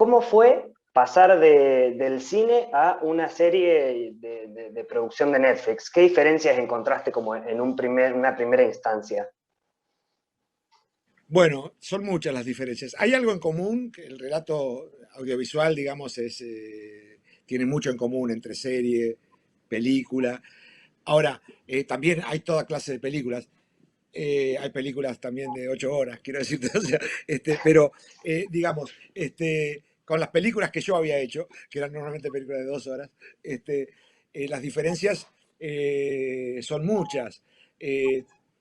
¿Cómo fue pasar del cine a una serie de producción de Netflix? ¿Qué diferencias encontraste como en una primera instancia? Bueno, son muchas las diferencias. Hay algo en común, que el relato audiovisual, digamos, tiene mucho en común entre serie, película. Ahora, también hay toda clase de películas. Hay películas también de 8 horas, quiero decirte. O sea, pero, digamos, con las películas que yo había hecho, que eran normalmente películas de 2 horas, este, las diferencias son muchas.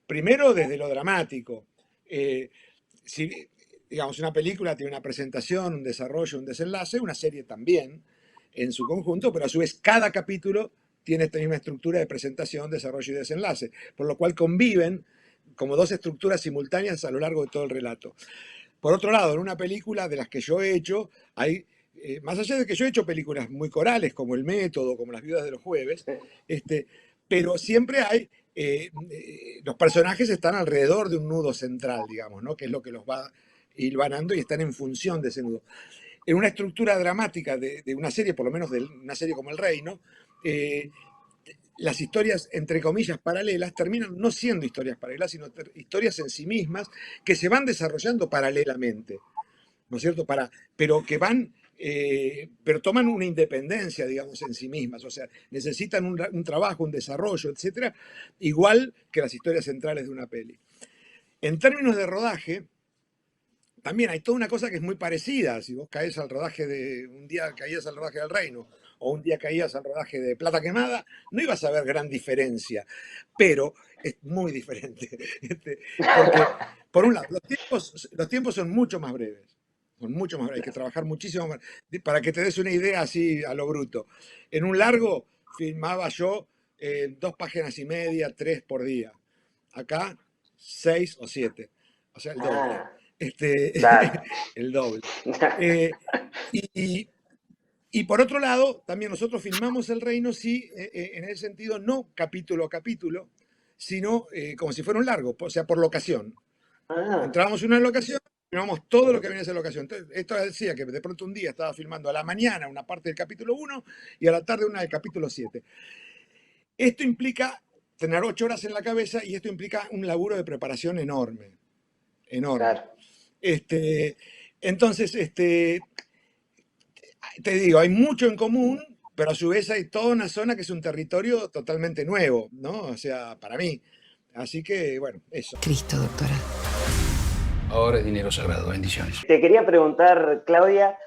Primero, desde lo dramático. Eh, si, digamos, una película tiene una presentación, un desarrollo, un desenlace, una serie también en su conjunto, pero a su vez cada capítulo tiene esta misma estructura de presentación, desarrollo y desenlace, por lo cual conviven como dos estructuras simultáneas a lo largo de todo el relato. Por otro lado, en una película de las que yo he hecho, hay, más allá de que yo he hecho películas muy corales, como El Método, como Las Viudas de los Jueves, este, pero siempre hay, los personajes están alrededor de un nudo central, digamos, ¿no? Que es lo que los va hilvanando y están en función de ese nudo. En una estructura dramática de una serie, por lo menos de una serie como El Reino, eh, las historias, entre comillas, paralelas, terminan no siendo historias paralelas, sino historias en sí mismas que se van desarrollando paralelamente, ¿no es cierto? Pero que van, pero toman una independencia, digamos, en sí mismas, o sea, necesitan un trabajo, un desarrollo, etcétera, igual que las historias centrales de una peli. En términos de rodaje, también hay toda una cosa que es muy parecida. Si vos caes al rodaje un día caías al rodaje del Reino o un día caías al rodaje de Plata Quemada, no ibas a ver gran diferencia, pero es muy diferente. Porque, por un lado, los tiempos son mucho más breves. Son mucho más breves, hay que trabajar muchísimo más. Para que te des una idea así a lo bruto. En un largo filmaba yo 2 páginas y media, 3 por día. Acá, 6 o 7. O sea, el doble. Ah, Este, claro. el doble. Eh, y, y por otro lado, también nosotros filmamos El Reino, sí, en ese sentido, no capítulo a capítulo, sino como si fuera un largo, o sea, por locación. Ah, Entrábamos en una locación, filmamos todo lo que venía a esa locación. Entonces, esto decía que de pronto un día estaba filmando a la mañana una parte del capítulo 1 y a la tarde una del capítulo 7. Esto implica tener 8 horas en la cabeza y esto implica un laburo de preparación enorme, enorme. claro. Este, entonces, te digo, hay mucho en común, pero a su vez hay toda una zona que es un territorio totalmente nuevo, ¿no? O sea, para mí. Así que, bueno, eso. Cristo, doctora. Ahora es dinero sagrado, bendiciones. Te quería preguntar, Claudia,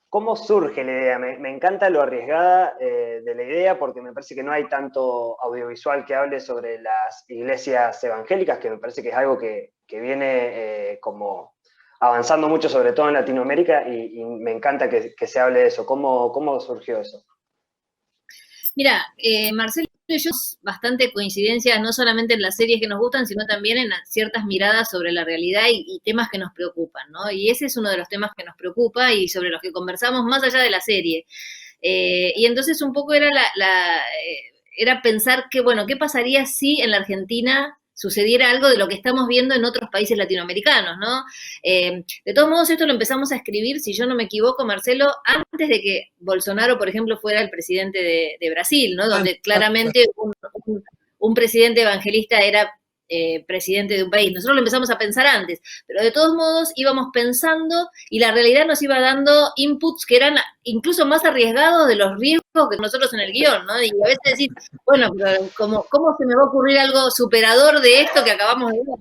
¿cómo surge la idea? Me encanta lo arriesgada de la idea porque me parece que no hay tanto audiovisual que hable sobre las iglesias evangélicas, que me parece que es algo que viene como avanzando mucho, sobre todo en Latinoamérica, y me encanta que se hable de eso. ¿Cómo surgió eso? Mira, Marcelo y yo tenemos bastante coincidencias, no solamente en las series que nos gustan, sino también en ciertas miradas sobre la realidad y temas que nos preocupan, ¿no? Y ese es uno de los temas que nos preocupa y sobre los que conversamos más allá de la serie. Y entonces un poco era pensar que, bueno, ¿qué pasaría si en la Argentina sucediera algo de lo que estamos viendo en otros países latinoamericanos, ¿no? De todos modos, esto lo empezamos a escribir, si yo no me equivoco, Marcelo, antes de que Bolsonaro, por ejemplo, fuera el presidente de Brasil, ¿no? Donde claramente un presidente evangelista era presidente de un país. Nosotros lo empezamos a pensar antes, pero de todos modos íbamos pensando y la realidad nos iba dando inputs que eran incluso más arriesgados de los riesgos que nosotros en el guión, ¿no? Y a veces decís, bueno, pero ¿cómo se me va a ocurrir algo superador de esto que acabamos de ver, ¿no?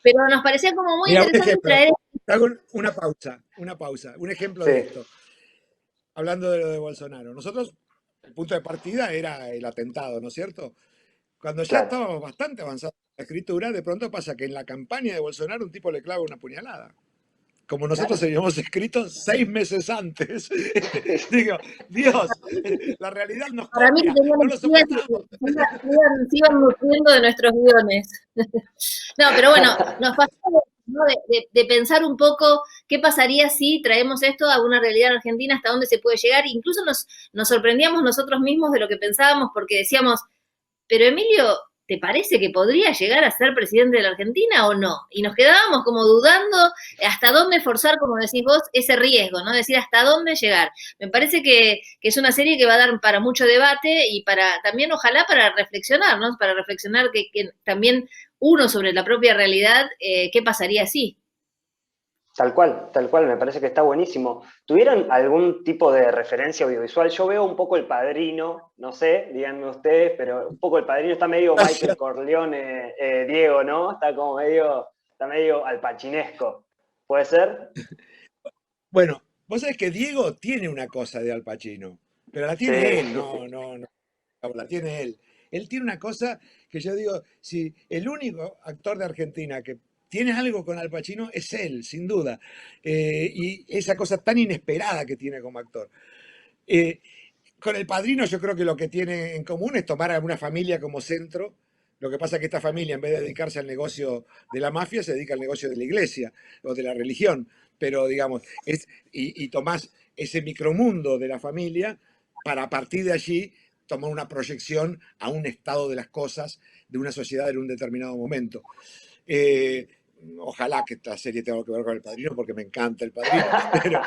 Pero nos parecía como muy Mira, un interesante ejemplo. traer. Hago una pausa. Un ejemplo de Sí, esto. Hablando de lo de Bolsonaro. Nosotros, el punto de partida era el atentado, ¿no es cierto? Cuando ya claro. estábamos bastante avanzados en la escritura, de pronto pasa que en la campaña de Bolsonaro un tipo le clava una puñalada. Como nosotros Claro. habíamos escrito 6 meses antes. Digo, Dios, la realidad nos Para mí copia, tenían no lo espías y soportamos. se iban nutriendo de nuestros guiones. No, pero bueno, nos pasó, ¿no? de pensar un poco qué pasaría si traemos esto a una realidad argentina, hasta dónde se puede llegar. Incluso nos sorprendíamos nosotros mismos de lo que pensábamos, porque decíamos, pero Emilio, ¿te parece que podría llegar a ser presidente de la Argentina o no? Y nos quedábamos como dudando hasta dónde forzar, como decís vos, ese riesgo, ¿no? Decir hasta dónde llegar. Me parece que es una serie que va a dar para mucho debate y para también, ojalá, para reflexionar, ¿no? Para reflexionar que también uno sobre la propia realidad, ¿qué pasaría así? Tal cual, me parece que está buenísimo. ¿Tuvieron algún tipo de referencia audiovisual? Yo veo un poco El Padrino, no sé, díganme ustedes, pero un poco El Padrino está medio Michael Corleone, Diego, ¿no? Está medio alpachinesco. ¿Puede ser? Bueno, vos sabés que Diego tiene una cosa de Al Pacino, pero la tiene él, Sí, no, la tiene él. Él tiene una cosa que yo digo, si el único actor de Argentina que tiene algo con Al Pacino es él, sin duda. Y esa cosa tan inesperada que tiene como actor. Eh, con El Padrino yo creo que lo que tiene en común es tomar a una familia como centro. Lo que pasa es que esta familia, en vez de dedicarse al negocio de la mafia, se dedica al negocio de la iglesia o de la religión. Pero, digamos, y tomás ese micromundo de la familia para a partir de allí tomar una proyección a un estado de las cosas de una sociedad en un determinado momento. Eh, Ojalá que esta serie tenga que ver con El Padrino, porque me encanta El Padrino. Pero,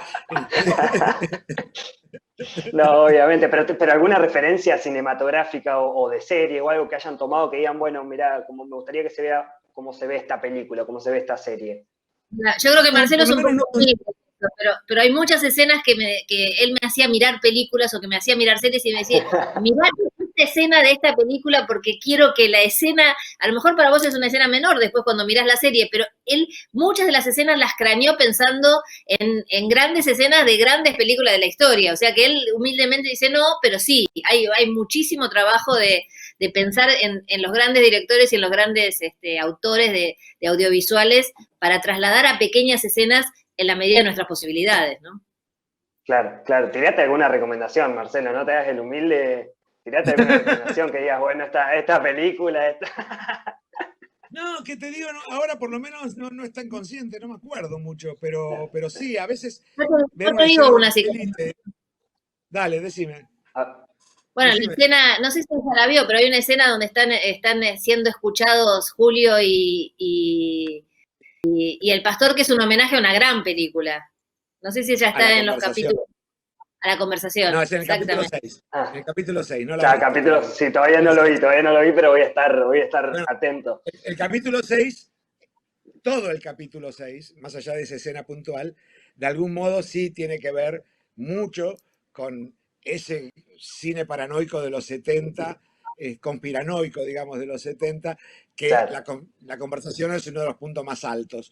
no, obviamente, pero alguna referencia cinematográfica o de serie o algo que hayan tomado que digan, bueno, mira, como me gustaría que se vea cómo se ve esta película, cómo se ve esta serie. Yo creo que Marcelo por es lo un menos poco único, pero hay muchas escenas que él me hacía mirar películas o que me hacía mirar series y me decía, mirá esta escena de esta película porque quiero que la escena, a lo mejor para vos es una escena menor después cuando mirás la serie, pero él muchas de las escenas las craneó pensando en grandes escenas de grandes películas de la historia, o sea que él humildemente dice no, pero sí, hay muchísimo trabajo de pensar en los grandes directores y en los grandes autores de audiovisuales para trasladar a pequeñas escenas en la medida de nuestras posibilidades, ¿no? Claro, claro. Tirate alguna recomendación, Marcelo, no te hagas el humilde. Tirate alguna recomendación que digas, bueno, esta película, esta... no, que te digo, no, ahora por lo menos no es tan consciente, no me acuerdo mucho, pero sí, a veces ver Yo te una digo escena de una una así. peli, dale, decime, Bueno, la decime. escena, no sé si ya la vio, pero hay una escena donde están siendo escuchados Julio y el pastor, que es un homenaje a una gran película. No sé si ya A la está en los conversación. capítulos, a la conversación, No, es en el capítulo exactamente. 6. En Ah, el capítulo 6, no la ya, viste capítulo, todavía. sí, Es- es- todavía no lo vi, pero voy a estar bueno, atento. el capítulo 6, todo el capítulo 6, más allá de esa escena puntual, de algún modo sí tiene que ver mucho con ese cine paranoico de los 70, conspiranoico, digamos, de los 70, que Claro. la conversación es uno de los puntos más altos,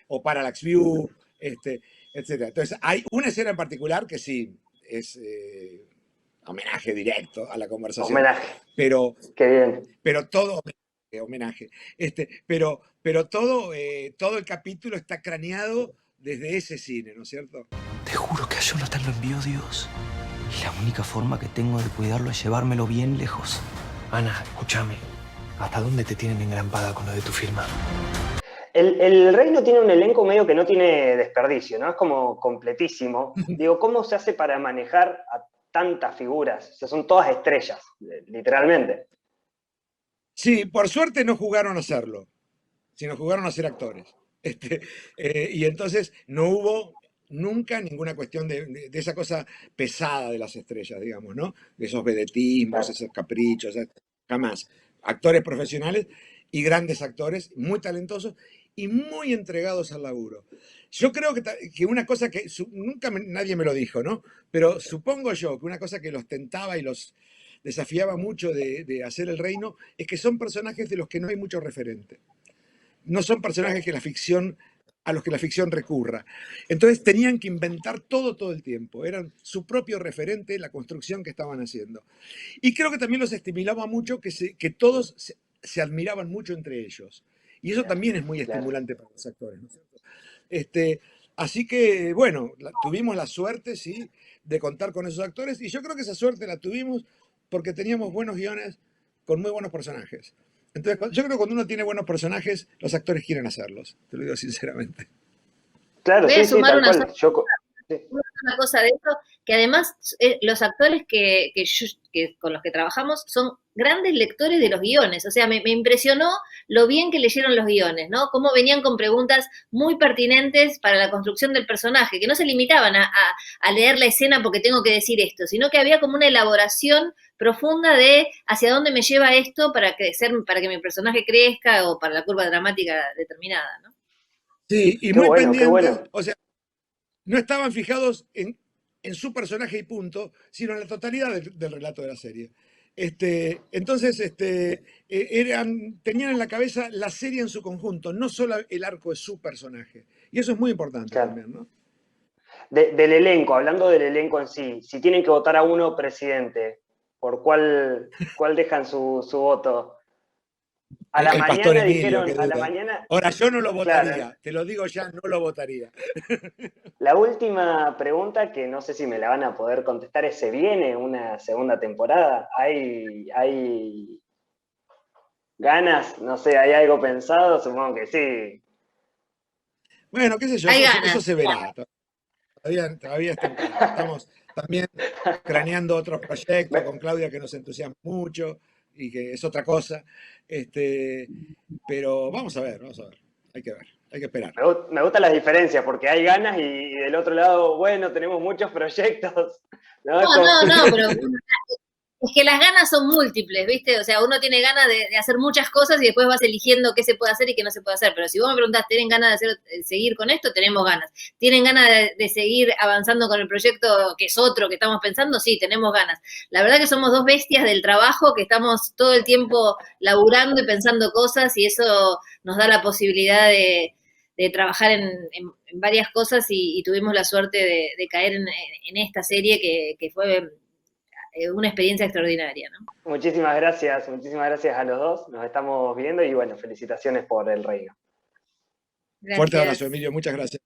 o Parallax View, etc. Entonces, hay una escena en particular que sí es homenaje directo a la conversación, Homenaje. pero Qué bien. pero todo homenaje. Pero todo el capítulo está craneado desde ese cine, ¿no es cierto? Te juro que a Jonathan lo envió Dios. Y la única forma que tengo de cuidarlo es llevármelo bien lejos. Ana, escúchame. ¿Hasta dónde te tienen engrampada con lo de tu firma? El Reino tiene un elenco medio que no tiene desperdicio, ¿no? Es como completísimo. Digo, ¿cómo se hace para manejar a tantas figuras? O sea, son todas estrellas, literalmente. Sí, por suerte no jugaron a hacerlo, sino jugaron a ser actores. Este, y entonces no hubo nunca ninguna cuestión de esa cosa pesada de las estrellas, digamos, ¿no? De esos vedetismos, Claro. esos caprichos, jamás. Actores profesionales y grandes actores, muy talentosos y muy entregados al laburo. Yo creo que una cosa que nunca nadie me lo dijo, ¿no? Pero supongo yo que una cosa que los tentaba y los desafiaba mucho de hacer El Reino es que son personajes de los que no hay mucho referente. No son personajes que la ficción a los que la ficción recurra. Entonces tenían que inventar todo el tiempo. Eran su propio referente, la construcción que estaban haciendo. Y creo que también los estimulaba mucho que todos se admiraban mucho entre ellos. Y eso también es muy Claro. estimulante para los actores, ¿no es cierto? Así que, bueno, tuvimos la suerte, sí, de contar con esos actores. Y yo creo que esa suerte la tuvimos porque teníamos buenos guiones con muy buenos personajes. Entonces, yo creo que cuando uno tiene buenos personajes, los actores quieren hacerlos. Te lo digo sinceramente. Claro, Voy a sí, sumar tal una cual. Sí. Una cosa de eso, que además los actores que con los que trabajamos son grandes lectores de los guiones, o sea, me impresionó lo bien que leyeron los guiones, ¿no? Cómo venían con preguntas muy pertinentes para la construcción del personaje, que no se limitaban a leer la escena porque tengo que decir esto, sino que había como una elaboración profunda de hacia dónde me lleva esto para que mi personaje crezca o para la curva dramática determinada, ¿no? Sí, y Qué muy bueno, qué pendientes, bueno. o sea, no estaban fijados en su personaje y punto, sino en la totalidad del relato de la serie. Entonces, tenían en la cabeza la serie en su conjunto, no solo el arco de su personaje. Y eso es muy importante Claro. también, ¿no? Del elenco, hablando del elenco en sí, si tienen que votar a uno presidente, ¿por cuál dejan su voto? A la El pastor mañana Emilio, qué dijeron, a la duda. mañana, Ahora, yo no lo claro, votaría, te lo digo ya, no lo votaría. la última pregunta, que no sé si me la van a poder contestar, es: ¿se viene una segunda temporada? ¿Hay ganas? No sé, ¿hay algo pensado? Supongo que sí. Bueno, qué sé yo, Hay eso ganas. se verá. Todavía es temprano. Estamos también craneando otros proyectos con Claudia que nos entusiasman mucho y que es otra cosa. Pero vamos a ver. Hay que ver, hay que esperar. Me gustan las diferencias, porque hay ganas y del otro lado, bueno, tenemos muchos proyectos. ¿No? No, pero es que las ganas son múltiples, ¿viste? O sea, uno tiene ganas de hacer muchas cosas y después vas eligiendo qué se puede hacer y qué no se puede hacer. Pero si vos me preguntás, ¿tienen ganas de seguir con esto? Tenemos ganas. ¿Tienen ganas de seguir avanzando con el proyecto que es otro que estamos pensando? Sí, tenemos ganas. La verdad que somos dos bestias del trabajo que estamos todo el tiempo laburando y pensando cosas y eso nos da la posibilidad de trabajar en varias cosas y tuvimos la suerte de caer en esta serie que fue una experiencia extraordinaria, ¿no? Muchísimas gracias a los dos. Nos estamos viendo y bueno, felicitaciones por el reino. Fuerte abrazo, Gracias. Emilio, muchas gracias.